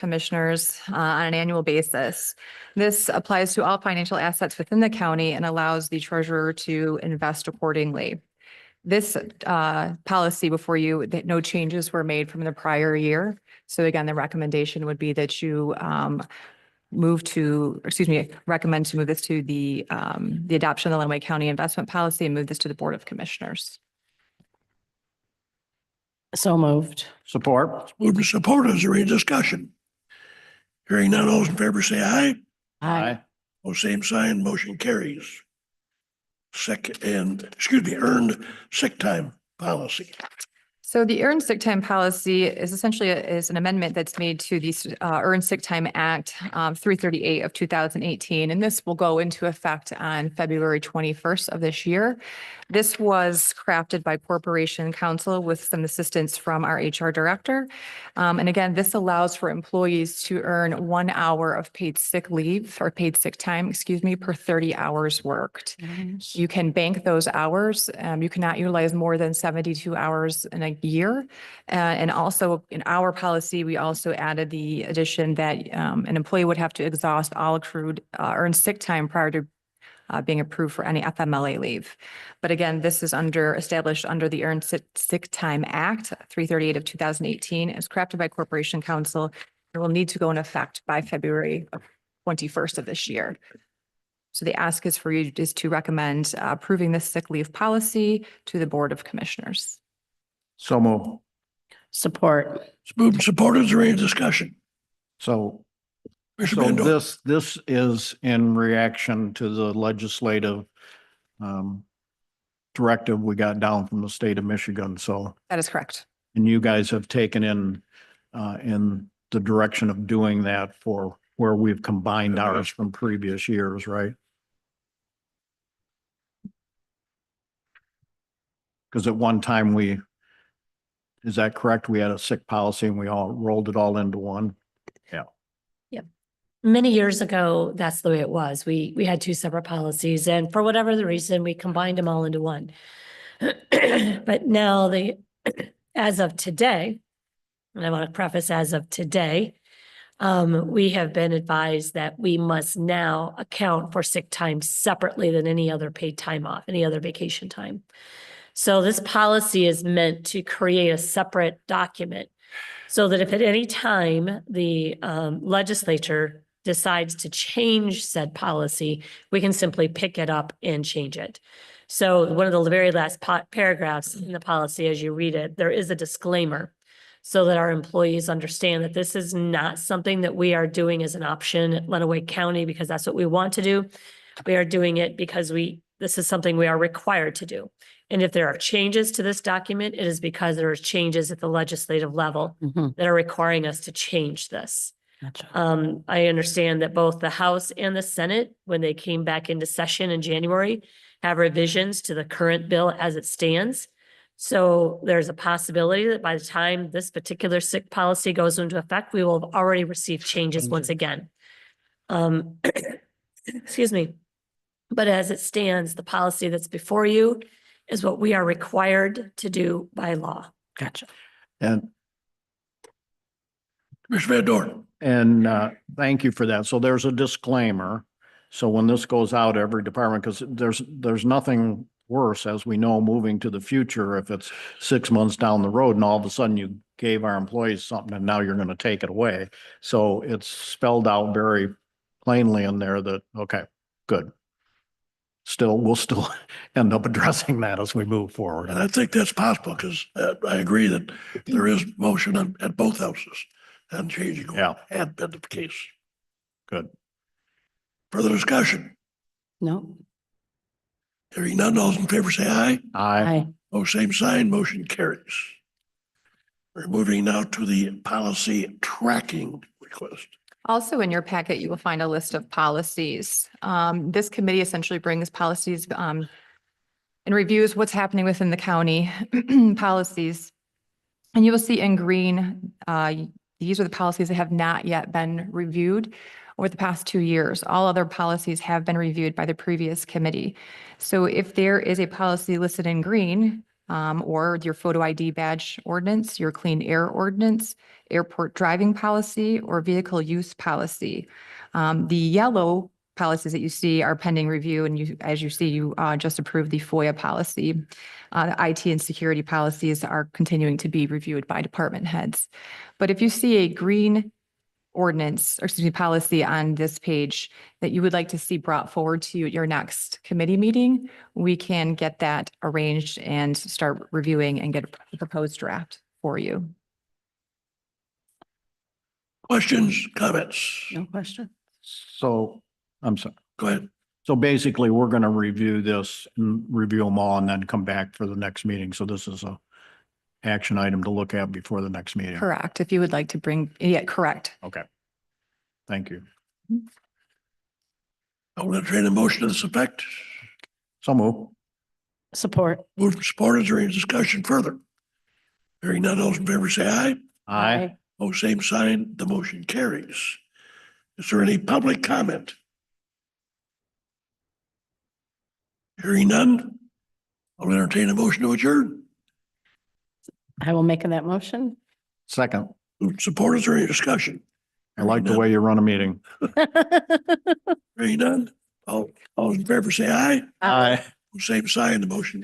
Commissioners on an annual basis. This applies to all financial assets within the county and allows the treasurer to invest accordingly. This policy before you, that no changes were made from the prior year. So again, the recommendation would be that you recommend to move this to the adoption of the Lenawee County investment policy and move this to the Board of Commissioners. So moved. Support. Moved and supported. Is there any discussion? Hearing none, all those in favor say aye. Aye. Oh, same sign, motion carries. Earned sick time policy. So the Earned Sick Time policy is essentially an amendment that's made to the Earned Sick Time Act 338 of 2018, and this will go into effect on February 21st of this year. This was crafted by Corporation Counsel with some assistance from our HR director. And again, this allows for employees to earn 1 hour of paid sick leave or paid sick time, per 30 hours worked. You can bank those hours. You cannot utilize more than 72 hours in a year. And also in our policy, we also added the addition that an employee would have to exhaust all accrued earned sick time prior to being approved for any FMLA leave. But again, this is established under the Earned Sick Time Act 338 of 2018. It was crafted by Corporation Counsel. It will need to go in effect by February 21st of this year. So the ask is for you is to recommend approving this sick leave policy to the Board of Commissioners. So move. Support. It's moved and supported. Is there any discussion? So Commissioner Bando. this is in reaction to the legislative directive we got down from the state of Michigan. So, That is correct. and you guys have taken in the direction of doing that for where we've combined ours from previous years, right? Because at one time is that correct? We had a sick policy and we all rolled it all into one. Many years ago, that's the way it was. We had two separate policies, and for whatever the reason, we combined them all into one. But now as of today, and I want to preface as of today, we have been advised that we must now account for sick time separately than any other paid time off, any other vacation time. So this policy is meant to create a separate document so that if at any time the legislature decides to change said policy, we can simply pick it up and change it. So one of the very last paragraphs in the policy, as you read it, there is a disclaimer so that our employees understand that this is not something that we are doing as an option at Lenawee County because that's what we want to do. We are doing it because this is something we are required to do. And if there are changes to this document, it is because there are changes at the legislative level that are requiring us to change this. Gotcha. I understand that both the House and the Senate, when they came back into session in January, have revisions to the current bill as it stands. So there's a possibility that by the time this particular sick policy goes into effect, we will have already received changes once again. Excuse me. But as it stands, the policy that's before you is what we are required to do by law. Gotcha. And Commissioner Van Dorn. And thank you for that. So there's a disclaimer. So when this goes out, every department, because there's nothing worse, as we know, moving to the future, if it's 6 months down the road and all of a sudden you gave our employees something and now you're going to take it away. So it's spelled out very plainly in there that, okay, good. We'll still end up addressing that as we move forward. And I think that's possible because I agree that there is motion at both houses and changing. Yeah. Had been the case. Good. Further discussion? No. Hearing none, all those in favor say aye. Aye. Oh, same sign, motion carries. We're moving now to the policy tracking request. Also in your packet, you will find a list of policies. This committee essentially brings policies and reviews what's happening within the county policies. And you will see in green, these are the policies that have not yet been reviewed over the past 2 years. All other policies have been reviewed by the previous committee. So if there is a policy listed in green, or your photo ID badge ordinance, your clean air ordinance, airport driving policy, or vehicle use policy. The yellow policies that you see are pending review, and you, as you see, you just approved the FOIA policy. The IT and security policies are continuing to be reviewed by department heads. But if you see a green ordinance, or excuse me, policy on this page that you would like to see brought forward to your next committee meeting, we can get that arranged and start reviewing and get a proposed draft for you. Questions, comments? No question. So, I'm sorry. Go ahead. So basically, we're going to review this and review them all and then come back for the next meeting. So this is a action item to look at before the next meeting. Correct. If you would like to bring, yeah, correct. Okay. Thank you. I will entertain a motion to this effect. So move. Support. Moved and supported. Is there any discussion further? Hearing none, those in favor say aye. Aye. Oh, same sign. The motion carries. Is there any public comment? Hearing none, I'll entertain a motion to adjourn. I will make that motion. Second. Moved and supported. Is there any discussion? I like the way you run a meeting. Hearing none, all in favor say aye. Aye. Same sign. The motion